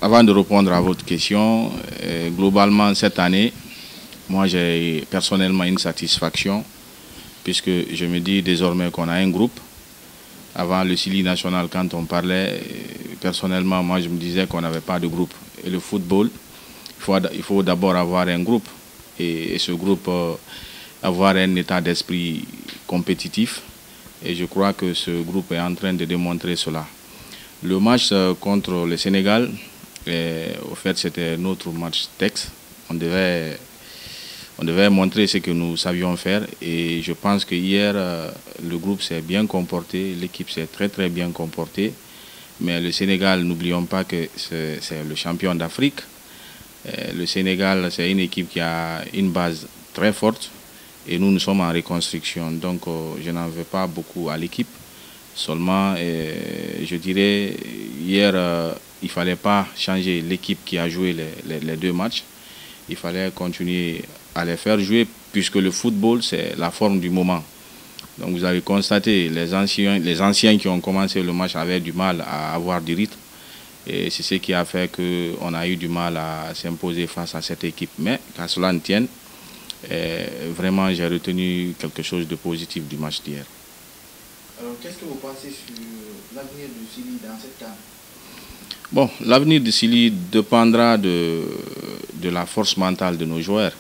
avant de répondre à votre question, globalement cette année, moi j'ai personnellement une satisfaction puisque je me dis désormais qu'on a un groupe. Avant le Sili national, quand on parlait, personnellement, moi je me disais qu'on n'avait pas de groupe. Et le football, il faut d'abord avoir un groupe. Et ce groupe, avoir un état d'esprit compétitif. Et je crois que ce groupe est en train de démontrer cela. Le match contre le Sénégal, au fait c'était notre match texte. On devait montrer ce que nous savions faire. Et je pense que hier, le groupe s'est bien comporté, l'équipe s'est très bien comportée. Mais le Sénégal, n'oublions pas que c'est le champion d'Afrique. Le Sénégal, c'est une équipe qui a une base très forte. Et nous sommes en reconstruction. Donc, je n'en veux pas beaucoup à l'équipe. Seulement, je dirais, hier, il ne fallait pas changer l'équipe qui a joué les deux matchs. Il fallait continuer à les faire jouer, puisque le football, c'est la forme du moment. Donc vous avez constaté, les anciens qui ont commencé le match avaient du mal à avoir du rythme. Et c'est ce qui a fait qu'on a eu du mal à s'imposer face à cette équipe. Mais qu'à cela ne tienne, vraiment j'ai retenu quelque chose de positif du match d'hier. Alors qu'est-ce que vous pensez sur l'avenir du Sili dans cette CAN? Bon, l'avenir du Sili dépendra de la force mentale de nos joueurs.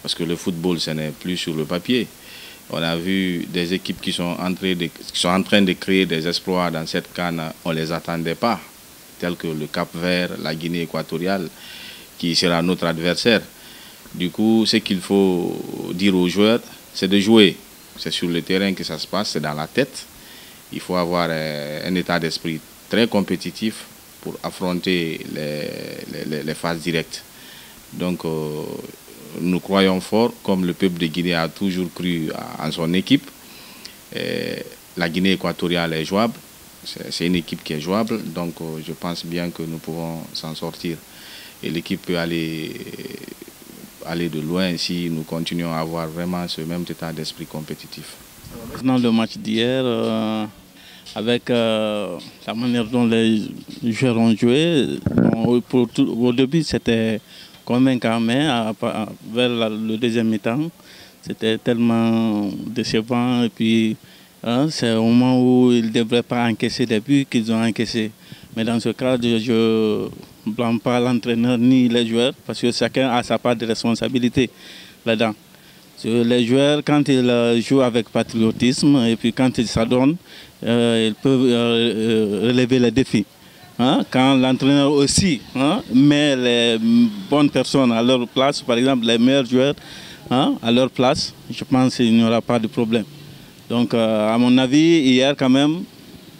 Parce que le football, ce n'est plus sur le papier. On a vu des équipes qui sont en train de créer des exploits dans cette CAN. On ne les attendait pas, tels que le Cap-Vert, la Guinée équatoriale, qui sera notre adversaire. Du coup, ce qu'il faut dire aux joueurs, c'est de jouer. C'est sur le terrain que ça se passe, c'est dans la tête. Il faut avoir un état d'esprit très compétitif pour affronter les phases directes. Donc, nous croyons fort, comme le peuple de Guinée a toujours cru en son équipe. La Guinée équatoriale est jouable, c'est une équipe qui est jouable, donc je pense bien que nous pouvons s'en sortir. Et l'équipe peut aller de loin si nous continuons à avoir vraiment ce même état d'esprit compétitif. Dans le match d'hier, avec la manière dont les joueurs ont joué, au début c'était convaincant, mais vers le deuxième mi-temps, c'était tellement décevant. Et puis, c'est au moment où ils ne devraient pas encaisser des buts qu'ils ont encaissé. Mais dans ce cas, je ne blâme pas l'entraîneur ni les joueurs, parce que chacun a sa part de responsabilité là-dedans. Les joueurs, quand ils jouent avec patriotisme et puis quand ils s'adonnent, ils peuvent relever les défis. Quand l'entraîneur aussi met les bonnes personnes à leur place, par exemple les meilleurs joueurs à leur place, je pense qu'il n'y aura pas de problème. Donc à mon avis, hier quand même,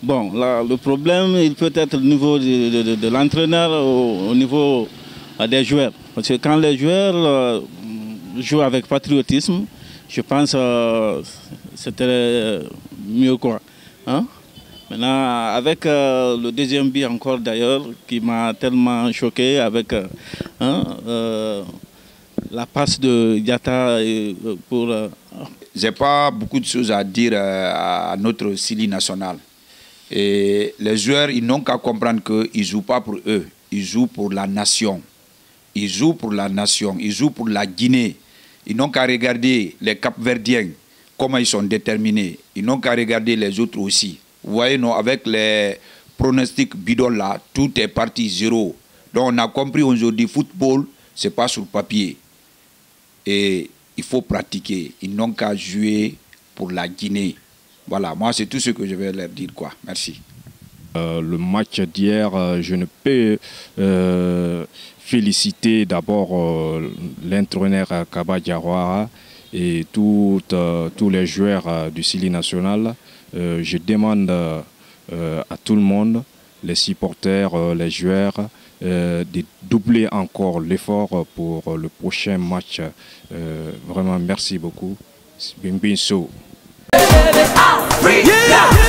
bon, là, le problème il peut être au niveau de l'entraîneur, au niveau des joueurs. Parce que quand les joueurs jouent avec patriotisme, je pense que c'était mieux quoi. Maintenant, avec le deuxième but encore d'ailleurs, qui m'a tellement choqué, avec la passe de Diatta pour... J'ai pas beaucoup de choses à dire à notre Sili national. Et les joueurs, ils n'ont qu'à comprendre qu'ils ne jouent pas pour eux, ils jouent pour la nation. Ils jouent pour la nation, ils jouent pour la Guinée. Ils n'ont qu'à regarder les Cap-Verdiens, comment ils sont déterminés. Ils n'ont qu'à regarder les autres aussi. Vous voyez, non, avec les pronostics bidons là, tout est parti zéro. Donc on a compris aujourd'hui, football, ce n'est pas sur papier. Et il faut pratiquer. Ils n'ont qu'à jouer pour la Guinée. Voilà, moi c'est tout ce que je vais leur dire, quoi. Merci. Le match d'hier, je ne peux féliciter d'abord l'entraîneur Kaba Diawara et tous les joueurs du Sili national. Je demande à tout le monde, les supporters, les joueurs, de doubler encore l'effort pour le prochain match. Vraiment, merci beaucoup. Bimbinso. Yeah.